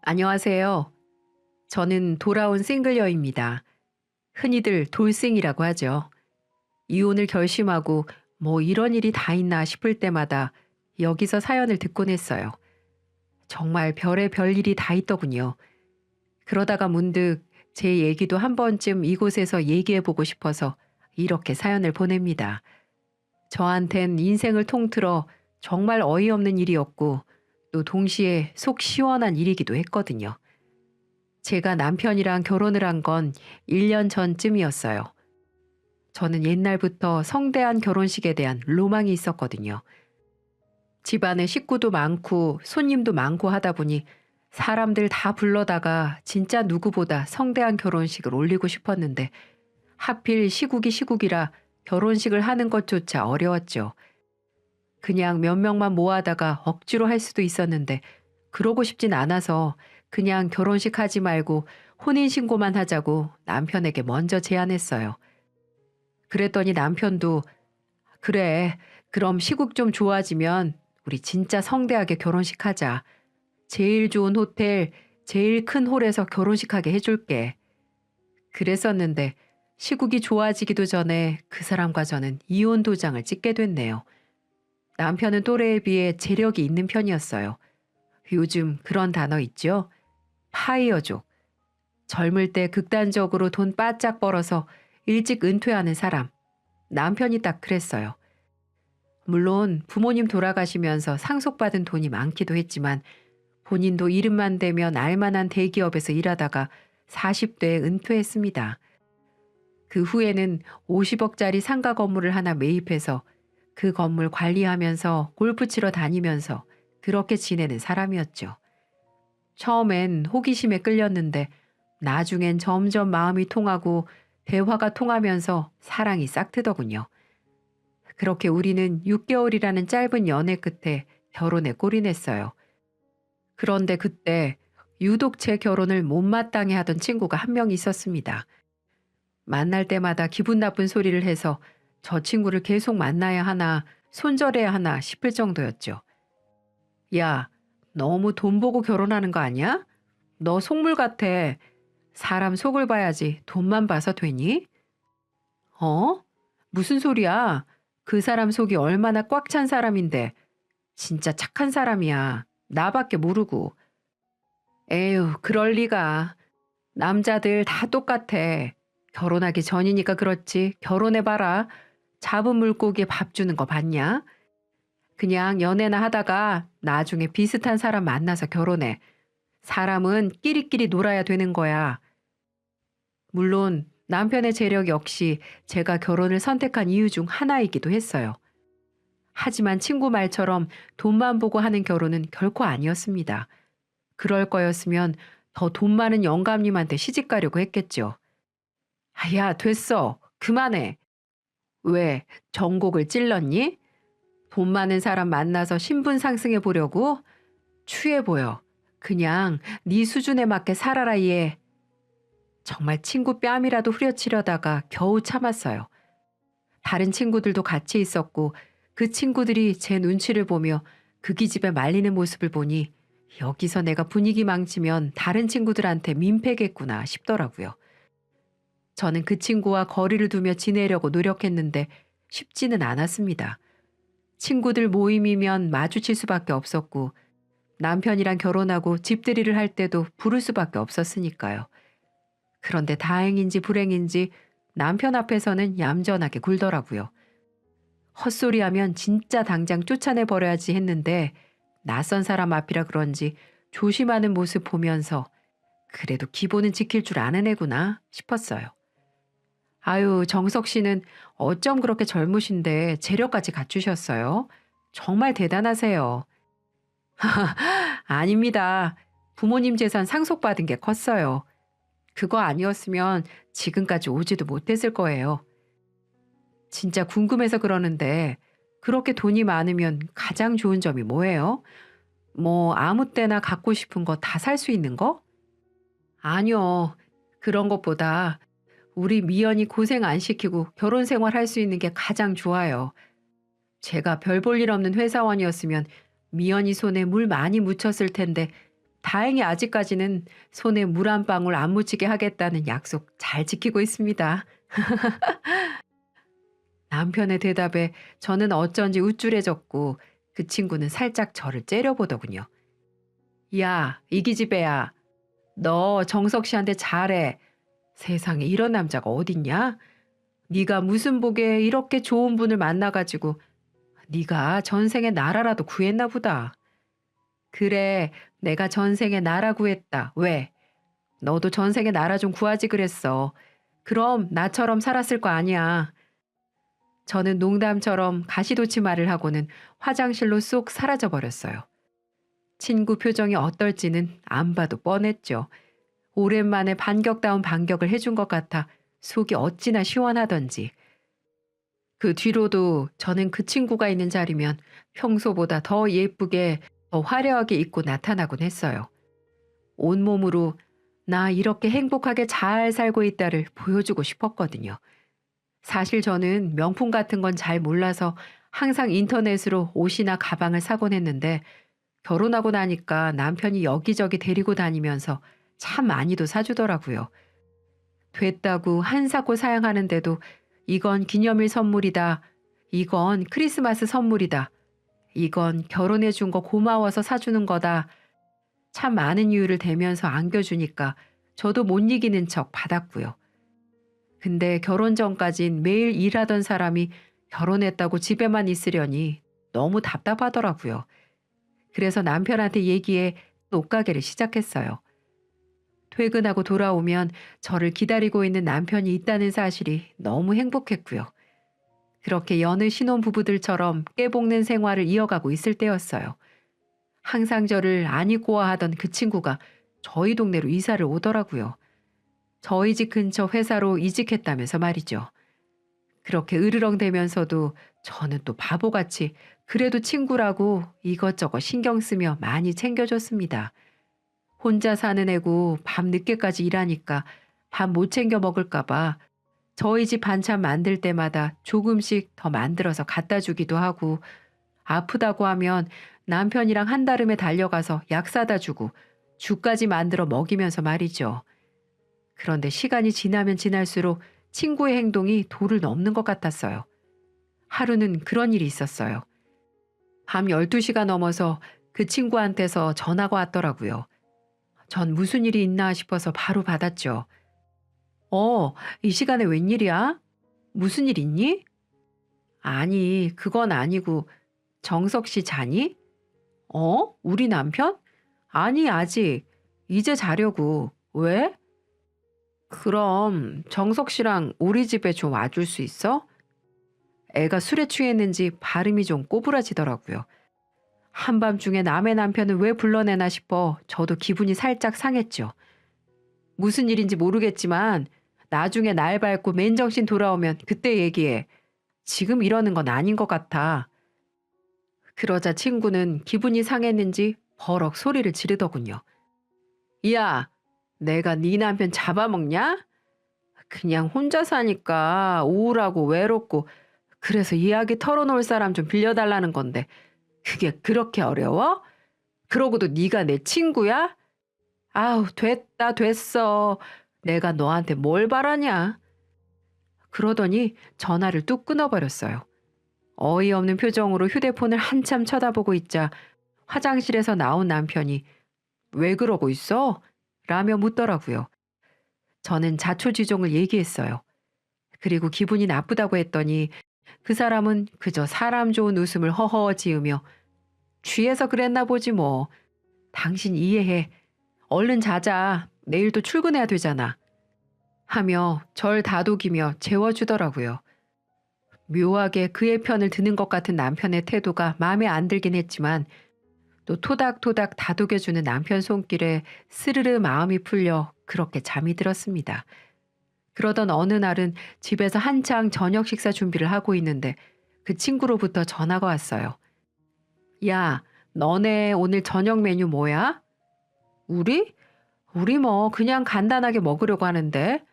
안녕하세요. 저는 돌아온 싱글녀입니다. 흔히들 돌싱이라고 하죠. 이혼을 결심하고 뭐 이런 일이 다 있나 싶을 때마다 여기서 사연을 듣곤 했어요. 정말 별의 별 일이 다 있더군요. 그러다가 문득 제 얘기도 한 번쯤 이곳에서 얘기해보고 싶어서 이렇게 사연을 보냅니다. 저한텐 인생을 통틀어 정말 어이없는 일이었고 또 동시에 속 시원한 일이기도 했거든요. 제가 남편이랑 결혼을 한 건 1년 전쯤이었어요. 저는 옛날부터 성대한 결혼식에 대한 로망이 있었거든요. 집안에 식구도 많고 손님도 많고 하다 보니 사람들 다 불러다가 진짜 누구보다 성대한 결혼식을 올리고 싶었는데 하필 시국이 시국이라 결혼식을 하는 것조차 어려웠죠. 그냥 몇 명만 모아다가 억지로 할 수도 있었는데 그러고 싶진 않아서 그냥 결혼식 하지 말고 혼인신고만 하자고 남편에게 먼저 제안했어요. 그랬더니 남편도 그래, 그럼 시국 좀 좋아지면 우리 진짜 성대하게 결혼식 하자. 제일 좋은 호텔, 제일 큰 홀에서 결혼식 하게 해줄게. 그랬었는데 시국이 좋아지기도 전에 그 사람과 저는 이혼 도장을 찍게 됐네요. 남편은 또래에 비해 재력이 있는 편이었어요. 요즘 그런 단어 있죠? 파이어족. 젊을 때 극단적으로 돈 바짝 벌어서 일찍 은퇴하는 사람. 남편이 딱 그랬어요. 물론 부모님 돌아가시면서 상속받은 돈이 많기도 했지만 본인도 이름만 대면 알만한 대기업에서 일하다가 40대에 은퇴했습니다. 그 후에는 50억짜리 상가 건물을 하나 매입해서 그 건물 관리하면서 골프 치러 다니면서 그렇게 지내는 사람이었죠. 처음엔 호기심에 끌렸는데 나중엔 점점 마음이 통하고 대화가 통하면서 사랑이 싹트더군요. 그렇게 우리는 6개월이라는 짧은 연애 끝에 결혼에 골인했어요. 그런데 그때 유독 제 결혼을 못마땅해 하던 친구가 한 명 있었습니다. 만날 때마다 기분 나쁜 소리를 해서 저 친구를 계속 만나야 하나 손절해야 하나 싶을 정도였죠. 야, 너무 돈 보고 결혼하는 거 아니야? 너 속물 같아. 사람 속을 봐야지 돈만 봐서 되니? 어? 무슨 소리야? 그 사람 속이 얼마나 꽉 찬 사람인데. 진짜 착한 사람이야. 나밖에 모르고. 에휴, 그럴 리가. 남자들 다 똑같아. 결혼하기 전이니까 그렇지. 결혼해봐라. 잡은 물고기에 밥 주는 거 봤냐? 그냥 연애나 하다가 나중에 비슷한 사람 만나서 결혼해. 사람은 끼리끼리 놀아야 되는 거야. 물론 남편의 재력 역시 제가 결혼을 선택한 이유 중 하나이기도 했어요. 하지만 친구 말처럼 돈만 보고 하는 결혼은 결코 아니었습니다. 그럴 거였으면 더 돈 많은 영감님한테 시집 가려고 했겠죠. 아, 야, 됐어. 그만해. 왜, 전곡을 찔렀니? 돈 많은 사람 만나서 신분 상승해 보려고? 추해 보여. 그냥 네 수준에 맞게 살아라 얘. 정말 친구 뺨이라도 후려치려다가 겨우 참았어요. 다른 친구들도 같이 있었고 그 친구들이 제 눈치를 보며 그 기집애 말리는 모습을 보니 여기서 내가 분위기 망치면 다른 친구들한테 민폐겠구나 싶더라고요. 저는 그 친구와 거리를 두며 지내려고 노력했는데 쉽지는 않았습니다. 친구들 모임이면 마주칠 수밖에 없었고 남편이랑 결혼하고 집들이를 할 때도 부를 수밖에 없었으니까요. 그런데 다행인지 불행인지 남편 앞에서는 얌전하게 굴더라고요. 헛소리하면 진짜 당장 쫓아내버려야지 했는데 낯선 사람 앞이라 그런지 조심하는 모습 보면서 그래도 기본은 지킬 줄 아는 애구나 싶었어요. 아유, 정석 씨는 어쩜 그렇게 젊으신데 재력까지 갖추셨어요? 정말 대단하세요. 아닙니다. 부모님 재산 상속받은 게 컸어요. 그거 아니었으면 지금까지 오지도 못했을 거예요. 진짜 궁금해서 그러는데 그렇게 돈이 많으면 가장 좋은 점이 뭐예요? 뭐 아무 때나 갖고 싶은 거 다 살 수 있는 거? 아니요. 그런 것보다 우리 미연이 고생 안 시키고 결혼 생활 할 수 있는 게 가장 좋아요. 제가 별 볼 일 없는 회사원이었으면 미연이 손에 물 많이 묻혔을 텐데 다행히 아직까지는 손에 물 한 방울 안 묻히게 하겠다는 약속 잘 지키고 있습니다. 남편의 대답에 저는 어쩐지 우쭐해졌고 그 친구는 살짝 저를 째려보더군요. 야, 이기집애야. 너 정석 씨한테 잘해. 세상에 이런 남자가 어딨냐? 네가 무슨 복에 이렇게 좋은 분을 만나가지고 네가 전생에 나라라도 구했나 보다. 그래, 내가 전생에 나라 구했다. 왜? 너도 전생에 나라 좀 구하지 그랬어. 그럼 나처럼 살았을 거 아니야. 저는 농담처럼 가시돋치말을 하고는 화장실로 쏙 사라져 버렸어요. 친구 표정이 어떨지는 안 봐도 뻔했죠. 오랜만에 반격다운 반격을 해준 것 같아 속이 어찌나 시원하던지. 그 뒤로도 저는 그 친구가 있는 자리면 평소보다 더 예쁘게, 더 화려하게 입고 나타나곤 했어요. 온몸으로 나 이렇게 행복하게 잘 살고 있다를 보여주고 싶었거든요. 사실 저는 명품 같은 건 잘 몰라서 항상 인터넷으로 옷이나 가방을 사곤 했는데 결혼하고 나니까 남편이 여기저기 데리고 다니면서 참 많이도 사주더라고요. 됐다고 한사코 사양하는데도 이건 기념일 선물이다. 이건 크리스마스 선물이다. 이건 결혼해 준 거 고마워서 사주는 거다. 참 많은 이유를 대면서 안겨주니까 저도 못 이기는 척 받았고요. 근데 결혼 전까진 매일 일하던 사람이 결혼했다고 집에만 있으려니 너무 답답하더라고요. 그래서 남편한테 얘기해 옷가게를 시작했어요. 퇴근하고 돌아오면 저를 기다리고 있는 남편이 있다는 사실이 너무 행복했고요. 그렇게 여느 신혼부부들처럼 깨볶는 생활을 이어가고 있을 때였어요. 항상 저를 안 잊고 하던 그 친구가 저희 동네로 이사를 오더라고요. 저희 집 근처 회사로 이직했다면서 말이죠. 그렇게 으르렁대면서도 저는 또 바보같이 그래도 친구라고 이것저것 신경 쓰며 많이 챙겨줬습니다. 혼자 사는 애고 밤 늦게까지 일하니까 밥 못 챙겨 먹을까봐 저희 집 반찬 만들 때마다 조금씩 더 만들어서 갖다 주기도 하고, 아프다고 하면 남편이랑 한다름에 달려가서 약 사다 주고 죽까지 만들어 먹이면서 말이죠. 그런데 시간이 지나면 지날수록 친구의 행동이 도를 넘는 것 같았어요. 하루는 그런 일이 있었어요. 밤 12시가 넘어서 그 친구한테서 전화가 왔더라고요. 전 무슨 일이 있나 싶어서 바로 받았죠. 이 시간에 웬일이야? 무슨 일 있니? 아니, 그건 아니고 정석 씨 자니? 우리 남편? 아니, 아직. 이제 자려고. 왜? 그럼 정석 씨랑 우리 집에 좀 와줄 수 있어? 애가 술에 취했는지 발음이 좀 꼬부라지더라고요. 한밤중에 남의 남편을 왜 불러내나 싶어 저도 기분이 살짝 상했죠. 무슨 일인지 모르겠지만 나중에 날 밟고 맨정신 돌아오면 그때 얘기해. 지금 이러는 건 아닌 것 같아. 그러자 친구는 기분이 상했는지 버럭 소리를 지르더군요. 야, 내가 네 남편 잡아먹냐? 그냥 혼자 사니까 우울하고 외롭고 그래서 이야기 털어놓을 사람 좀 빌려달라는 건데 그게 그렇게 어려워? 그러고도 네가 내 친구야? 아우, 됐다 됐어. 내가 너한테 뭘 바라냐? 그러더니 전화를 뚝 끊어버렸어요. 어이없는 표정으로 휴대폰을 한참 쳐다보고 있자 화장실에서 나온 남편이 왜 그러고 있어? 라며 묻더라고요. 저는 자초지종을 얘기했어요. 그리고 기분이 나쁘다고 했더니 그 사람은 그저 사람 좋은 웃음을 허허 지으며 취해서 그랬나 보지 뭐. 당신 이해해. 얼른 자자. 내일도 출근해야 되잖아. 하며 절 다독이며 재워주더라고요. 묘하게 그의 편을 드는 것 같은 남편의 태도가 마음에 안 들긴 했지만 또 토닥토닥 다독여주는 남편 손길에 스르르 마음이 풀려 그렇게 잠이 들었습니다. 그러던 어느 날은 집에서 한창 저녁 식사 준비를 하고 있는데 그 친구로부터 전화가 왔어요. 야, 너네 오늘 저녁 메뉴 뭐야? 우리? 우리 뭐 그냥 간단하게 먹으려고 하는데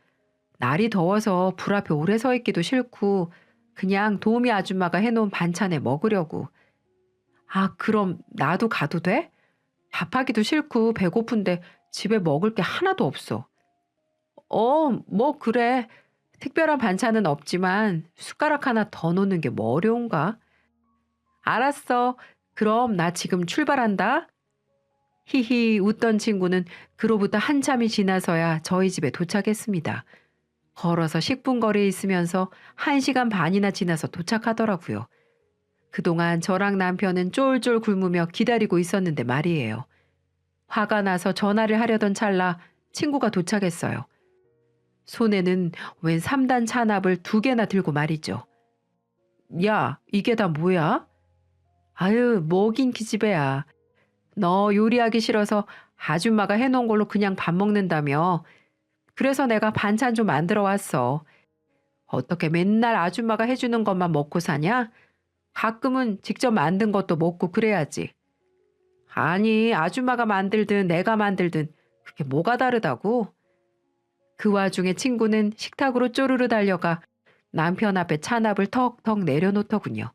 날이 더워서 불 앞에 오래 서 있기도 싫고 그냥 도우미 아줌마가 해놓은 반찬에 먹으려고. 아, 그럼 나도 가도 돼? 밥하기도 싫고 배고픈데 집에 먹을 게 하나도 없어. 뭐 그래. 특별한 반찬은 없지만 숟가락 하나 더 놓는 게 뭐 어려운가? 알았어. 그럼 나 지금 출발한다. 히히 웃던 친구는 그로부터 한참이 지나서야 저희 집에 도착했습니다. 걸어서 10분 거리에 있으면서 1시간 반이나 지나서 도착하더라고요. 그동안 저랑 남편은 쫄쫄 굶으며 기다리고 있었는데 말이에요. 화가 나서 전화를 하려던 찰나 친구가 도착했어요. 손에는 웬 3단 찬압을 2개나 들고 말이죠. 야, 이게 다 뭐야? 아유, 뭐긴 기집애야. 너 요리하기 싫어서 아줌마가 해놓은 걸로 그냥 밥 먹는다며. 그래서 내가 반찬 좀 만들어 왔어. 어떻게 맨날 아줌마가 해주는 것만 먹고 사냐? 가끔은 직접 만든 것도 먹고 그래야지. 아니, 아줌마가 만들든 내가 만들든 그게 뭐가 다르다고? 그 와중에 친구는 식탁으로 쪼르르 달려가 남편 앞에 찬압을 턱턱 내려놓더군요.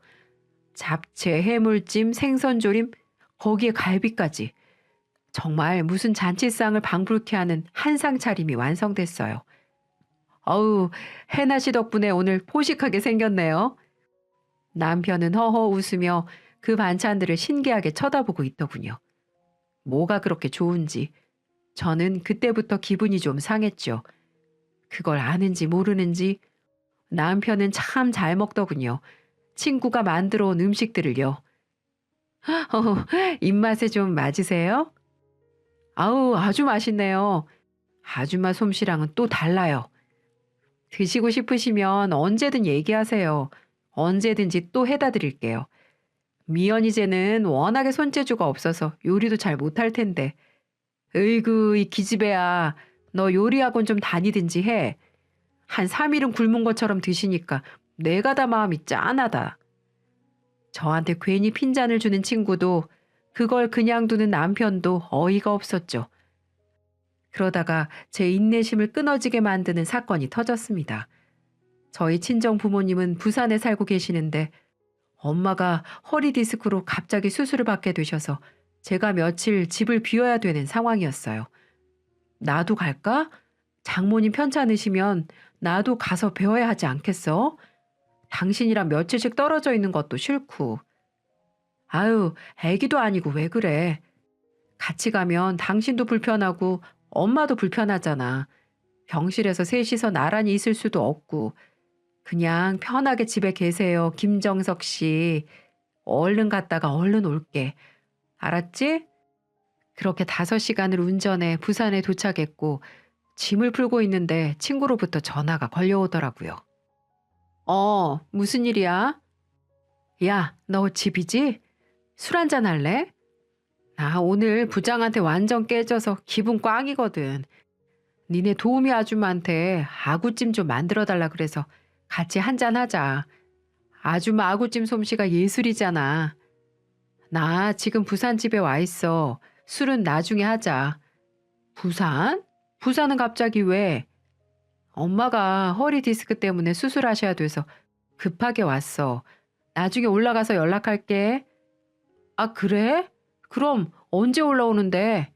잡채, 해물찜, 생선조림, 거기에 갈비까지. 정말 무슨 잔치상을 방불케 하는 한상 차림이 완성됐어요. 어우, 해나 씨 덕분에 오늘 포식하게 생겼네요. 남편은 허허 웃으며 그 반찬들을 신기하게 쳐다보고 있더군요. 뭐가 그렇게 좋은지. 저는 그때부터 기분이 좀 상했죠. 그걸 아는지 모르는지 남편은 참 잘 먹더군요. 친구가 만들어 온 음식들을요. 입맛에 좀 맞으세요? 아우, 아주 맛있네요. 아줌마 솜씨랑은 또 달라요. 드시고 싶으시면 언제든 얘기하세요. 언제든지 또 해다 드릴게요. 미연이제는 워낙에 손재주가 없어서 요리도 잘 못할 텐데. 으이구, 이 기집애야. 너 요리학원 좀 다니든지 해. 한 3일은 굶은 것처럼 드시니까 내가 다 마음이 짠하다. 저한테 괜히 핀잔을 주는 친구도 그걸 그냥 두는 남편도 어이가 없었죠. 그러다가 제 인내심을 끊어지게 만드는 사건이 터졌습니다. 저희 친정 부모님은 부산에 살고 계시는데 엄마가 허리 디스크로 갑자기 수술을 받게 되셔서 제가 며칠 집을 비워야 되는 상황이었어요. 나도 갈까? 장모님 편찮으시면 나도 가서 배워야 하지 않겠어? 당신이랑 며칠씩 떨어져 있는 것도 싫고. 아유, 애기도 아니고 왜 그래. 같이 가면 당신도 불편하고 엄마도 불편하잖아. 병실에서 셋이서 나란히 있을 수도 없고. 그냥 편하게 집에 계세요, 김정석 씨. 얼른 갔다가 얼른 올게. 알았지? 그렇게 5시간을 운전해 부산에 도착했고 짐을 풀고 있는데 친구로부터 전화가 걸려오더라고요. 무슨 일이야? 야, 너 집이지? 술 한잔 할래? 나 오늘 부장한테 완전 깨져서 기분 꽝이거든. 니네 도우미 아줌마한테 아구찜 좀 만들어 달라 그래서 같이 한잔 하자. 아줌마 아구찜 솜씨가 예술이잖아. 나 지금 부산 집에 와 있어. 술은 나중에 하자. 부산? 부산은 갑자기 왜? 엄마가 허리 디스크 때문에 수술하셔야 돼서 급하게 왔어. 나중에 올라가서 연락할게. 아, 그래? 그럼 언제 올라오는데?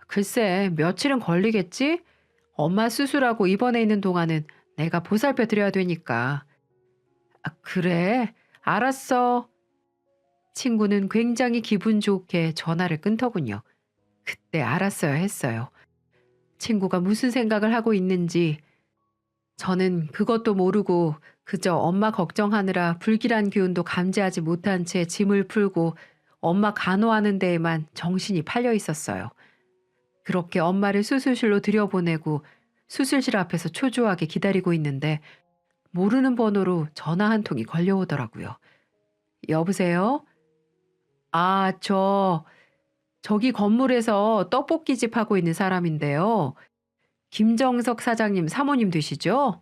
글쎄, 며칠은 걸리겠지? 엄마 수술하고 입원해 있는 동안은 내가 보살펴 드려야 되니까. 아, 그래? 알았어. 친구는 굉장히 기분 좋게 전화를 끊더군요. 그때 알았어야 했어요. 친구가 무슨 생각을 하고 있는지. 저는 그것도 모르고 그저 엄마 걱정하느라 불길한 기운도 감지하지 못한 채 짐을 풀고 엄마 간호하는 데에만 정신이 팔려 있었어요. 그렇게 엄마를 수술실로 들여보내고 수술실 앞에서 초조하게 기다리고 있는데 모르는 번호로 전화 한 통이 걸려오더라고요. 여보세요? 아, 저기 건물에서 떡볶이집 하고 있는 사람인데요. 김정석 사장님 사모님 되시죠?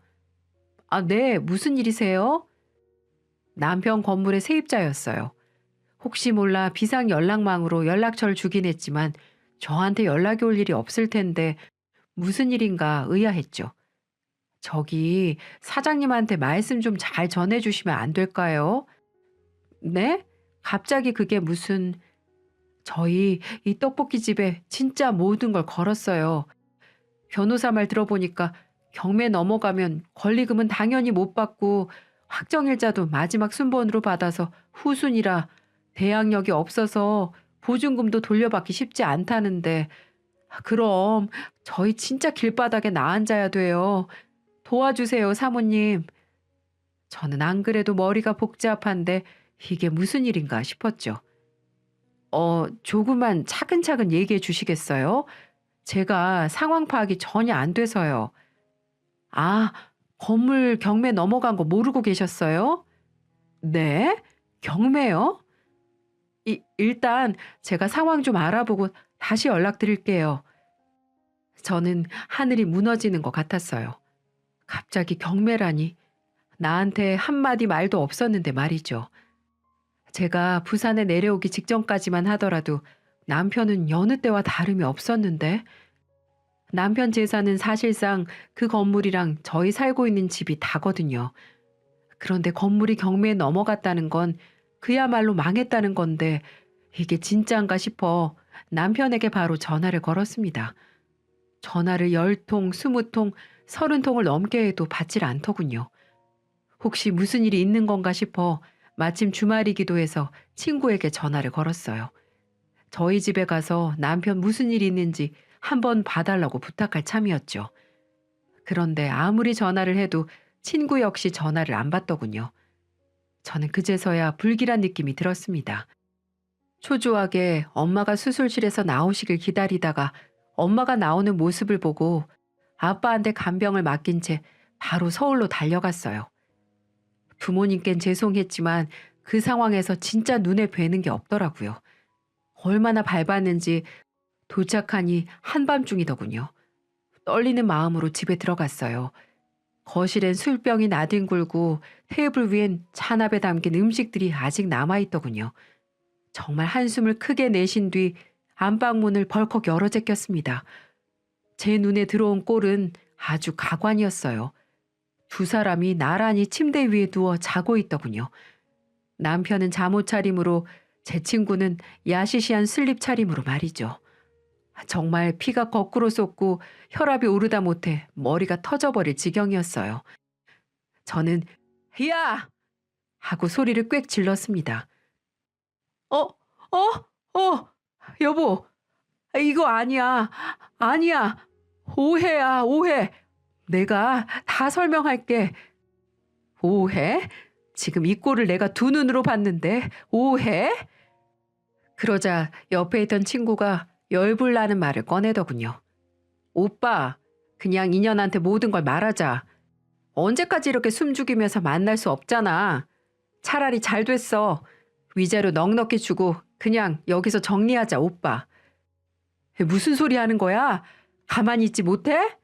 아, 네. 무슨 일이세요? 남편 건물의 세입자였어요. 혹시 몰라 비상 연락망으로 연락처를 주긴 했지만 저한테 연락이 올 일이 없을 텐데 무슨 일인가 의아했죠. 저기 사장님한테 말씀 좀 잘 전해주시면 안 될까요? 네? 갑자기 그게 무슨... 저희 이 떡볶이 집에 진짜 모든 걸 걸었어요. 변호사 말 들어보니까 경매 넘어가면 권리금은 당연히 못 받고 확정일자도 마지막 순번으로 받아서 후순이라 대항력이 없어서 보증금도 돌려받기 쉽지 않다는데 그럼 저희 진짜 길바닥에 나앉아야 돼요. 도와주세요, 사모님. 저는 안 그래도 머리가 복잡한데 이게 무슨 일인가 싶었죠. 조금만 차근차근 얘기해 주시겠어요? 제가 상황 파악이 전혀 안 돼서요. 아, 건물 경매 넘어간 거 모르고 계셨어요? 네? 경매요? 일단 제가 상황 좀 알아보고 다시 연락드릴게요. 저는 하늘이 무너지는 것 같았어요. 갑자기 경매라니. 나한테 한마디 말도 없었는데 말이죠. 제가 부산에 내려오기 직전까지만 하더라도 남편은 여느 때와 다름이 없었는데 남편 재산은 사실상 그 건물이랑 저희 살고 있는 집이 다거든요. 그런데 건물이 경매에 넘어갔다는 건 그야말로 망했다는 건데 이게 진짜인가 싶어 남편에게 바로 전화를 걸었습니다. 전화를 10통, 20통, 30통을 넘게 해도 받질 않더군요. 혹시 무슨 일이 있는 건가 싶어 마침 주말이기도 해서 친구에게 전화를 걸었어요. 저희 집에 가서 남편 무슨 일이 있는지 한번 봐달라고 부탁할 참이었죠. 그런데 아무리 전화를 해도 친구 역시 전화를 안 받더군요. 저는 그제서야 불길한 느낌이 들었습니다. 초조하게 엄마가 수술실에서 나오시길 기다리다가 엄마가 나오는 모습을 보고 아빠한테 간병을 맡긴 채 바로 서울로 달려갔어요. 부모님께는 죄송했지만 그 상황에서 진짜 눈에 뵈는 게 없더라고요. 얼마나 밟았는지 도착하니 한밤중이더군요. 떨리는 마음으로 집에 들어갔어요. 거실엔 술병이 나뒹굴고 테이블 위엔 찬압에 담긴 음식들이 아직 남아있더군요. 정말 한숨을 크게 내쉰 뒤 안방문을 벌컥 열어 제꼈습니다. 제 눈에 들어온 꼴은 아주 가관이었어요. 두 사람이 나란히 침대 위에 누워 자고 있더군요. 남편은 잠옷 차림으로 제 친구는 야시시한 슬립 차림으로 말이죠. 정말 피가 거꾸로 쏟고 혈압이 오르다 못해 머리가 터져버릴 지경이었어요. 저는 야! 하고 소리를 꽥 질렀습니다. 어, 여보, 이거 아니야. 아니야. 오해야, 오해. 내가 다 설명할게. 오해? 지금 이 꼴을 내가 두 눈으로 봤는데 오해? 그러자 옆에 있던 친구가 열불나는 말을 꺼내더군요. 오빠, 그냥 인연한테 모든 걸 말하자. 언제까지 이렇게 숨죽이면서 만날 수 없잖아. 차라리 잘 됐어. 위자료 넉넉히 주고 그냥 여기서 정리하자, 오빠. 무슨 소리 하는 거야? 가만히 있지 못해?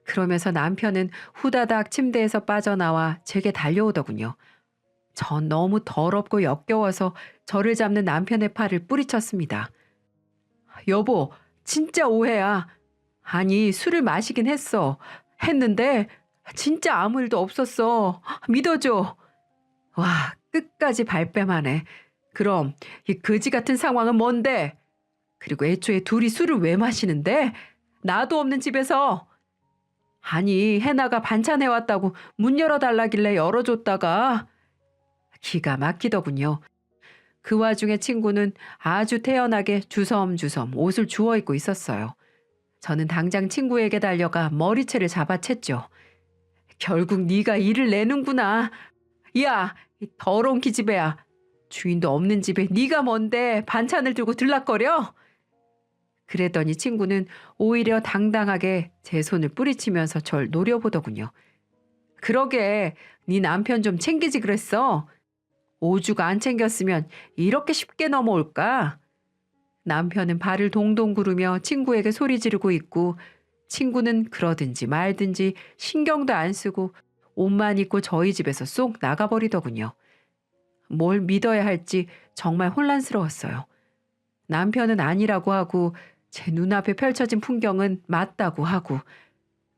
그러면서 남편은 후다닥 침대에서 빠져나와 제게 달려오더군요. 전 너무 더럽고 역겨워서 저를 잡는 남편의 팔을 뿌리쳤습니다. 여보, 진짜 오해야. 아니, 술을 마시긴 했는데 진짜 아무 일도 없었어. 믿어줘. 와, 끝까지 발뺌하네. 그럼 이 거지 같은 상황은 뭔데? 그리고 애초에 둘이 술을 왜 마시는데? 나도 없는 집에서. 아니, 해나가 반찬 해왔다고 문 열어달라길래 열어줬다가 기가 막히더군요. 그 와중에 친구는 아주 태연하게 주섬주섬 옷을 주워 입고 있었어요. 저는 당장 친구에게 달려가 머리채를 잡아챘죠. 결국 네가 일을 내는구나. 야, 이 더러운 기집애야. 주인도 없는 집에 네가 뭔데 반찬을 들고 들락거려? 그랬더니 친구는 오히려 당당하게 제 손을 뿌리치면서 절 노려보더군요. 그러게, 네 남편 좀 챙기지 그랬어. 오주가 안 챙겼으면 이렇게 쉽게 넘어올까? 남편은 발을 동동 구르며 친구에게 소리 지르고 있고 친구는 그러든지 말든지 신경도 안 쓰고 옷만 입고 저희 집에서 쏙 나가버리더군요. 뭘 믿어야 할지 정말 혼란스러웠어요. 남편은 아니라고 하고 제 눈앞에 펼쳐진 풍경은 맞다고 하고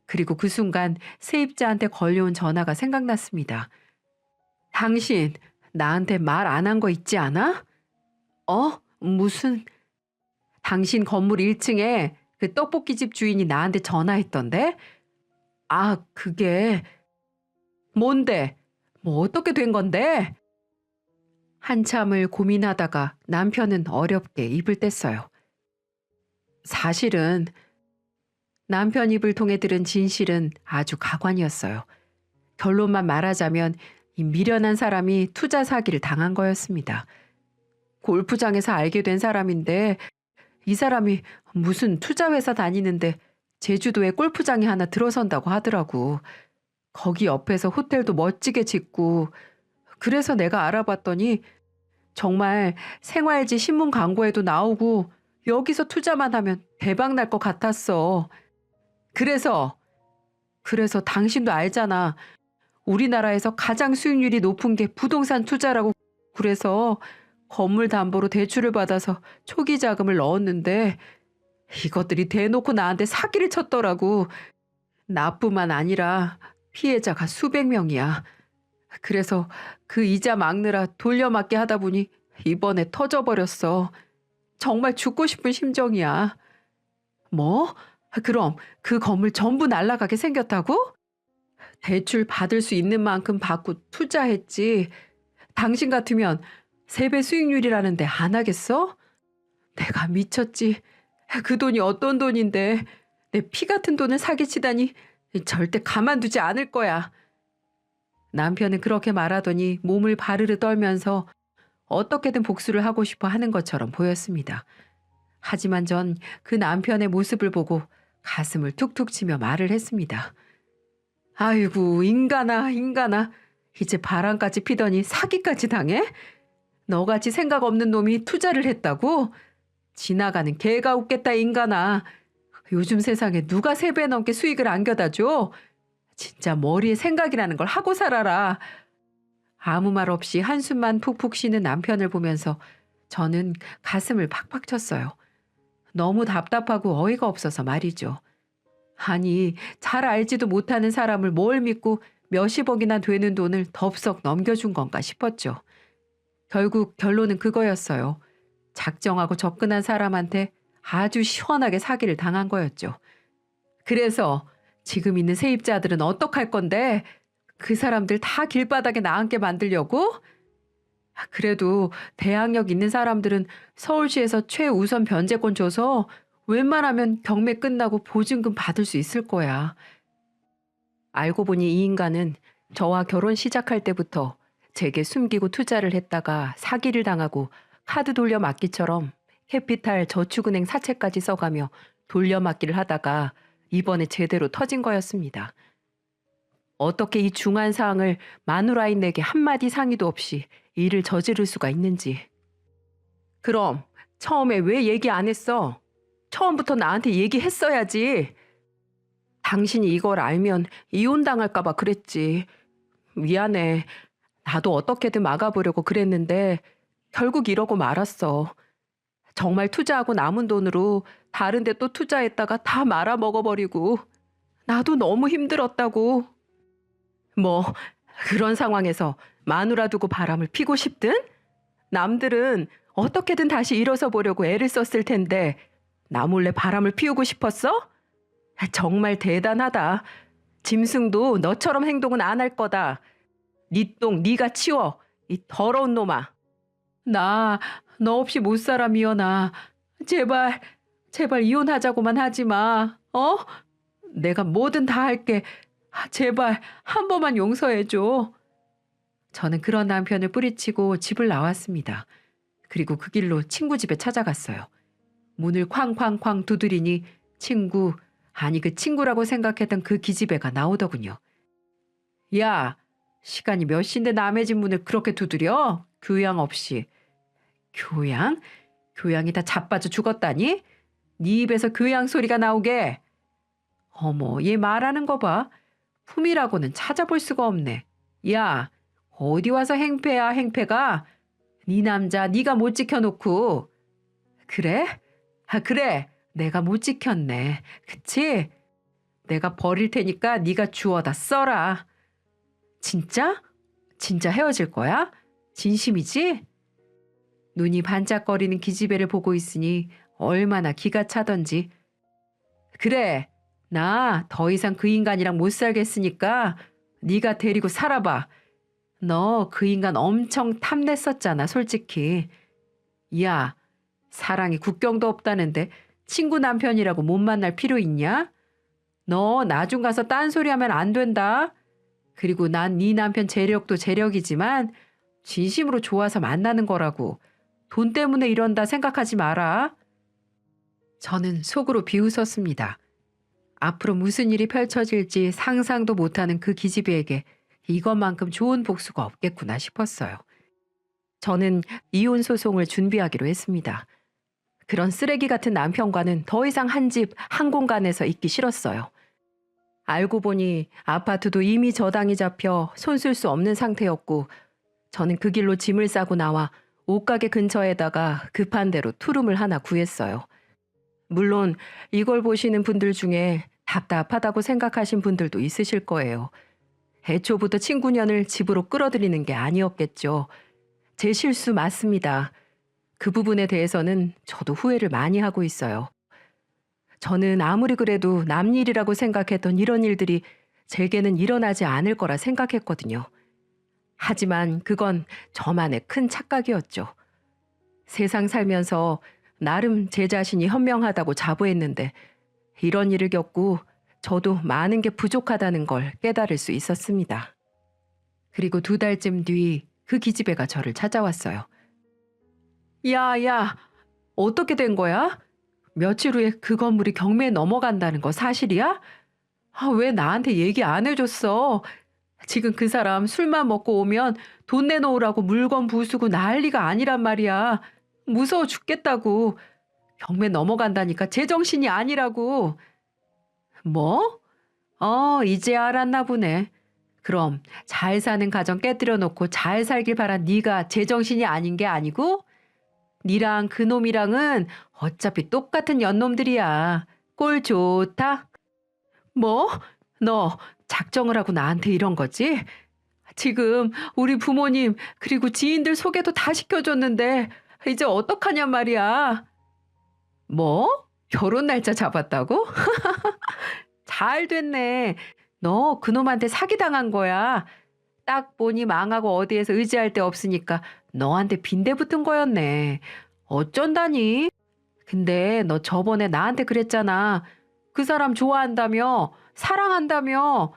그리고 그 순간 세입자한테 걸려온 전화가 생각났습니다. 당신 나한테 말 안 한 거 있지 않아? 무슨 당신 건물 1층에 그 떡볶이집 주인이 나한테 전화했던데? 아, 그게 뭔데? 뭐 어떻게 된 건데? 한참을 고민하다가 남편은 어렵게 입을 뗐어요. 사실은 남편 입을 통해 들은 진실은 아주 가관이었어요. 결론만 말하자면 이 미련한 사람이 투자 사기를 당한 거였습니다. 골프장에서 알게 된 사람인데 이 사람이 무슨 투자회사 다니는데 제주도에 골프장이 하나 들어선다고 하더라고. 거기 옆에서 호텔도 멋지게 짓고 그래서 내가 알아봤더니 정말 생활지 신문 광고에도 나오고 여기서 투자만 하면 대박 날 것 같았어. 그래서 당신도 알잖아. 우리나라에서 가장 수익률이 높은 게 부동산 투자라고. 그래서 건물 담보로 대출을 받아서 초기 자금을 넣었는데 이것들이 대놓고 나한테 사기를 쳤더라고. 나뿐만 아니라 피해자가 수백 명이야. 그래서 그 이자 막느라 돌려막기 하다 보니 이번에 터져버렸어. 정말 죽고 싶은 심정이야. 뭐? 그럼 그 건물 전부 날아가게 생겼다고? 대출 받을 수 있는 만큼 받고 투자했지. 당신 같으면 3배 수익률이라는데 안 하겠어? 내가 미쳤지. 그 돈이 어떤 돈인데 내 피 같은 돈을 사기치다니 절대 가만두지 않을 거야. 남편은 그렇게 말하더니 몸을 바르르 떨면서 어떻게든 복수를 하고 싶어 하는 것처럼 보였습니다. 하지만 전 그 남편의 모습을 보고 가슴을 툭툭 치며 말을 했습니다. 아이고 인간아 인간아, 이제 바람까지 피더니 사기까지 당해? 너같이 생각 없는 놈이 투자를 했다고? 지나가는 개가 웃겠다 인간아. 요즘 세상에 누가 3배 넘게 수익을 안겨다 줘? 진짜 머리에 생각이라는 걸 하고 살아라. 아무 말 없이 한숨만 푹푹 쉬는 남편을 보면서 저는 가슴을 팍팍 쳤어요. 너무 답답하고 어이가 없어서 말이죠. 아니, 잘 알지도 못하는 사람을 뭘 믿고 몇십억이나 되는 돈을 덥석 넘겨준 건가 싶었죠. 결국 결론은 그거였어요. 작정하고 접근한 사람한테 아주 시원하게 사기를 당한 거였죠. 그래서 지금 있는 세입자들은 어떡할 건데? 그 사람들 다 길바닥에 나앉게 만들려고? 그래도 대항력 있는 사람들은 서울시에서 최우선 변제권 줘서 웬만하면 경매 끝나고 보증금 받을 수 있을 거야. 알고 보니 이 인간은 저와 결혼 시작할 때부터 제게 숨기고 투자를 했다가 사기를 당하고 카드 돌려막기처럼 캐피탈 저축은행 사채까지 써가며 돌려막기를 하다가 이번에 제대로 터진 거였습니다. 어떻게 이 중한 사항을 마누라인에게 한마디 상의도 없이 일을 저지를 수가 있는지. 그럼 처음에 왜 얘기 안 했어? 처음부터 나한테 얘기했어야지. 당신이 이걸 알면 이혼당할까 봐 그랬지. 미안해. 나도 어떻게든 막아보려고 그랬는데 결국 이러고 말았어. 정말 투자하고 남은 돈으로 다른 데 또 투자했다가 다 말아먹어버리고 나도 너무 힘들었다고. 뭐 그런 상황에서 마누라 두고 바람을 피고 싶든? 남들은 어떻게든 다시 일어서 보려고 애를 썼을 텐데 나 몰래 바람을 피우고 싶었어? 정말 대단하다. 짐승도 너처럼 행동은 안 할 거다. 네 똥 네가 치워. 이 더러운 놈아. 나 너 없이 못 살아 미연아. 제발 이혼하자고만 하지 마. 어? 내가 뭐든 다 할게. 제발 한 번만 용서해 줘. 저는 그런 남편을 뿌리치고 집을 나왔습니다. 그리고 그 길로 친구 집에 찾아갔어요. 문을 쾅쾅쾅 두드리니 친구, 아니 그 친구라고 생각했던 그 기집애가 나오더군요. 야, 시간이 몇 시인데 남의 집 문을 그렇게 두드려? 교양 없이. 교양? 교양이 다 자빠져 죽었다니? 네 입에서 교양 소리가 나오게. 어머, 얘 말하는 거 봐. 품이라고는 찾아볼 수가 없네. 야, 어디 와서 행패야 행패가? 네 남자 네가 못 지켜놓고. 그래? 아 그래, 내가 못 지켰네. 그치? 내가 버릴 테니까 네가 주워다 써라. 진짜? 진짜 헤어질 거야? 진심이지? 눈이 반짝거리는 기집애를 보고 있으니 얼마나 기가 차던지. 그래, 나 더 이상 그 인간이랑 못 살겠으니까 네가 데리고 살아봐. 너 그 인간 엄청 탐냈었잖아, 솔직히. 야, 사랑이 국경도 없다는데 친구 남편이라고 못 만날 필요 있냐? 너 나중 가서 딴소리하면 안 된다. 그리고 난 네 남편 재력도 재력이지만 진심으로 좋아서 만나는 거라고. 돈 때문에 이런다 생각하지 마라. 저는 속으로 비웃었습니다. 앞으로 무슨 일이 펼쳐질지 상상도 못하는 그 기집애에게 이것만큼 좋은 복수가 없겠구나 싶었어요. 저는 이혼 소송을 준비하기로 했습니다. 그런 쓰레기 같은 남편과는 더 이상 한 집, 한 공간에서 있기 싫었어요. 알고 보니 아파트도 이미 저당이 잡혀 손쓸 수 없는 상태였고, 저는 그 길로 짐을 싸고 나와 옷가게 근처에다가 급한 대로 투룸을 하나 구했어요. 물론 이걸 보시는 분들 중에 답답하다고 생각하신 분들도 있으실 거예요. 애초부터 친구년을 집으로 끌어들이는 게 아니었겠죠. 제 실수 맞습니다. 그 부분에 대해서는 저도 후회를 많이 하고 있어요. 저는 아무리 그래도 남 일이라고 생각했던 이런 일들이 제게는 일어나지 않을 거라 생각했거든요. 하지만 그건 저만의 큰 착각이었죠. 세상 살면서 나름 제 자신이 현명하다고 자부했는데 이런 일을 겪고 저도 많은 게 부족하다는 걸 깨달을 수 있었습니다. 그리고 2달쯤 뒤 그 기집애가 저를 찾아왔어요. 야, 어떻게 된 거야? 며칠 후에 그 건물이 경매에 넘어간다는 거 사실이야? 왜 나한테 얘기 안 해줬어? 지금 그 사람 술만 먹고 오면 돈 내놓으라고 물건 부수고 난리가 아니란 말이야. 무서워 죽겠다고. 경매 넘어간다니까 제정신이 아니라고. 뭐? 이제 알았나 보네. 그럼 잘 사는 가정 깨뜨려 놓고 잘 살길 바란 네가 제정신이 아닌 게 아니고? 니랑 그놈이랑은 어차피 똑같은 연놈들이야. 꼴 좋다. 뭐? 너 작정을 하고 나한테 이런 거지? 지금 우리 부모님 그리고 지인들 소개도 다 시켜줬는데 이제 어떡하냔 말이야. 뭐? 결혼 날짜 잡았다고? 잘 됐네. 너 그놈한테 사기당한 거야. 딱 보니 망하고 어디에서 의지할 데 없으니까 너한테 빈대 붙은 거였네. 어쩐다니? 근데 너 저번에 나한테 그랬잖아. 그 사람 좋아한다며, 사랑한다며.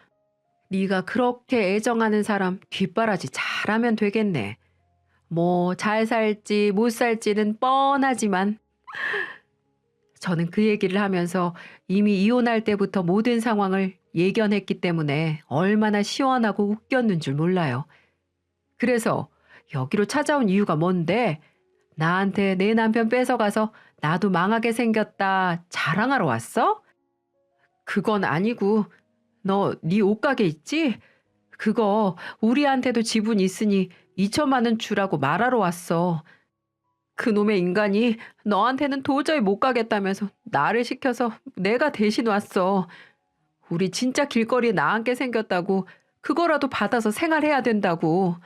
네가 그렇게 애정하는 사람 뒷바라지 잘하면 되겠네. 뭐 잘 살지 못 살지는 뻔하지만 저는 그 얘기를 하면서 이미 이혼할 때부터 모든 상황을 예견했기 때문에 얼마나 시원하고 웃겼는 줄 몰라요. 그래서 여기로 찾아온 이유가 뭔데? 나한테 내 남편 뺏어가서 나도 망하게 생겼다 자랑하러 왔어? 그건 아니고 너 네 옷가게 있지? 그거 우리한테도 지분 있으니 2천만 원 주라고 말하러 왔어. 그놈의 인간이 너한테는 도저히 못 가겠다면서 나를 시켜서 내가 대신 왔어. 우리 진짜 길거리에 나앉게 생겼다고 그거라도 받아서 생활해야 된다고.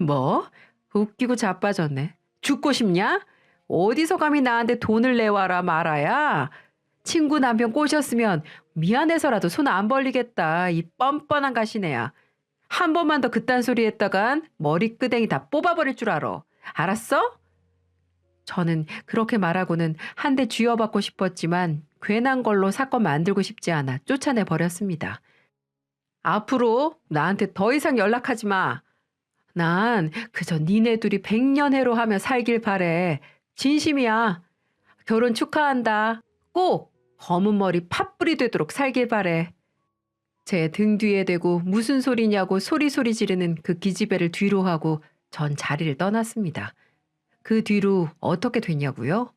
뭐? 웃기고 자빠졌네. 죽고 싶냐? 어디서 감히 나한테 돈을 내와라 말아야? 친구 남편 꼬셨으면 미안해서라도 손 안 벌리겠다. 이 뻔뻔한 가시네야. 한 번만 더 그딴 소리 했다간 머리끄댕이 다 뽑아버릴 줄 알아. 알았어? 저는 그렇게 말하고는 한 대 쥐어받고 싶었지만 괜한 걸로 사건 만들고 싶지 않아 쫓아내 버렸습니다. 앞으로 나한테 더 이상 연락하지 마. 난 그저 니네 둘이 100년 해로 하며 살길 바래. 진심이야. 결혼 축하한다. 꼭 검은 머리 팥불이 되도록 살길 바래. 제 등 뒤에 대고 무슨 소리냐고 소리소리 지르는 그 기집애를 뒤로 하고 전 자리를 떠났습니다. 그 뒤로 어떻게 됐냐고요?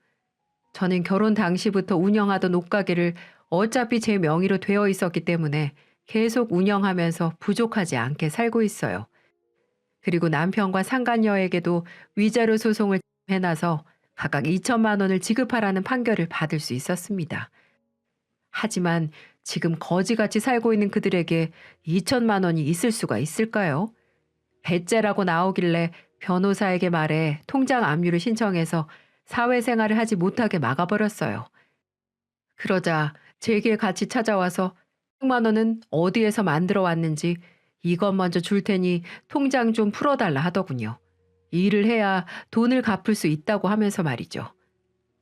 저는 결혼 당시부터 운영하던 옷가게를 어차피 제 명의로 되어 있었기 때문에 계속 운영하면서 부족하지 않게 살고 있어요. 그리고 남편과 상간녀에게도 위자료 소송을 해놔서 각각 2천만 원을 지급하라는 판결을 받을 수 있었습니다. 하지만 지금 거지같이 살고 있는 그들에게 2천만 원이 있을 수가 있을까요? 배째라고 나오길래 변호사에게 말해 통장 압류를 신청해서 사회생활을 하지 못하게 막아버렸어요. 그러자 제게 같이 찾아와서 100만 원은 어디에서 만들어 왔는지 이것 먼저 줄 테니 통장 좀 풀어달라 하더군요. 일을 해야 돈을 갚을 수 있다고 하면서 말이죠.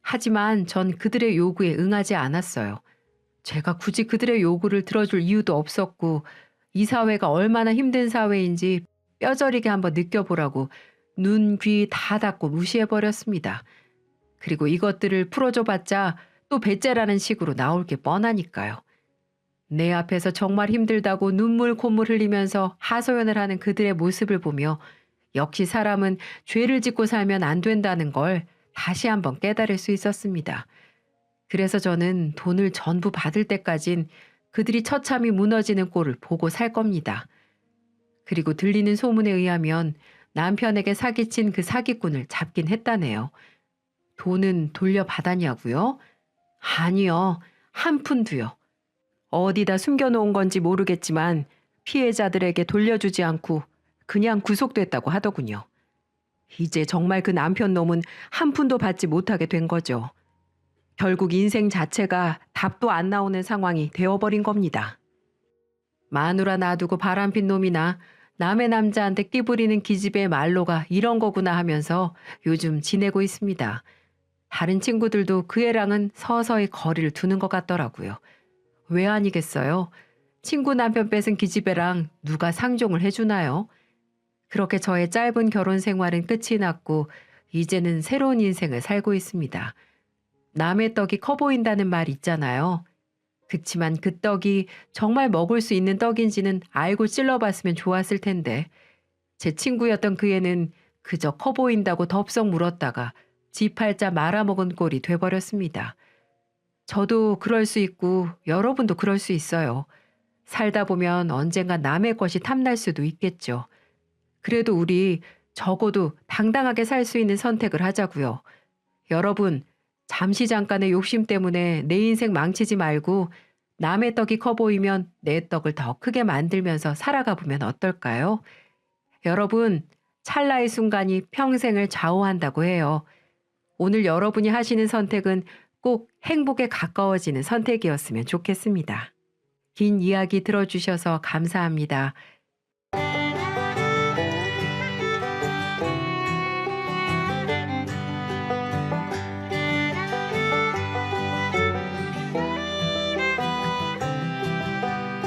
하지만 전 그들의 요구에 응하지 않았어요. 제가 굳이 그들의 요구를 들어줄 이유도 없었고 이 사회가 얼마나 힘든 사회인지 뼈저리게 한번 느껴보라고 눈, 귀 다 닫고 무시해버렸습니다. 그리고 이것들을 풀어줘봤자 또 배째라는 식으로 나올 게 뻔하니까요. 내 앞에서 정말 힘들다고 눈물 콧물 흘리면서 하소연을 하는 그들의 모습을 보며 역시 사람은 죄를 짓고 살면 안 된다는 걸 다시 한번 깨달을 수 있었습니다. 그래서 저는 돈을 전부 받을 때까진 그들이 처참히 무너지는 꼴을 보고 살 겁니다. 그리고 들리는 소문에 의하면 남편에게 사기친 그 사기꾼을 잡긴 했다네요. 돈은 돌려받았냐고요? 아니요. 한 푼도요. 어디다 숨겨놓은 건지 모르겠지만 피해자들에게 돌려주지 않고 그냥 구속됐다고 하더군요. 이제 정말 그 남편 놈은 한 푼도 받지 못하게 된 거죠. 결국 인생 자체가 답도 안 나오는 상황이 되어버린 겁니다. 마누라 놔두고 바람핀 놈이나 남의 남자한테 끼부리는 기집애의 말로가 이런 거구나 하면서 요즘 지내고 있습니다. 다른 친구들도 그 애랑은 서서히 거리를 두는 것 같더라고요. 왜 아니겠어요? 친구 남편 뺏은 기집애랑 누가 상종을 해주나요? 그렇게 저의 짧은 결혼 생활은 끝이 났고 이제는 새로운 인생을 살고 있습니다. 남의 떡이 커 보인다는 말 있잖아요. 그치만 그 떡이 정말 먹을 수 있는 떡인지는 알고 찔러봤으면 좋았을 텐데 제 친구였던 그 애는 그저 커 보인다고 덥석 물었다가 지 팔자 말아먹은 꼴이 돼버렸습니다. 저도 그럴 수 있고 여러분도 그럴 수 있어요. 살다 보면 언젠가 남의 것이 탐날 수도 있겠죠. 그래도 우리 적어도 당당하게 살 수 있는 선택을 하자고요. 여러분, 잠시 잠깐의 욕심 때문에 내 인생 망치지 말고 남의 떡이 커 보이면 내 떡을 더 크게 만들면서 살아가 보면 어떨까요? 여러분, 찰나의 순간이 평생을 좌우한다고 해요. 오늘 여러분이 하시는 선택은 꼭 행복에 가까워지는 선택이었으면 좋겠습니다. 긴 이야기 들어주셔서 감사합니다.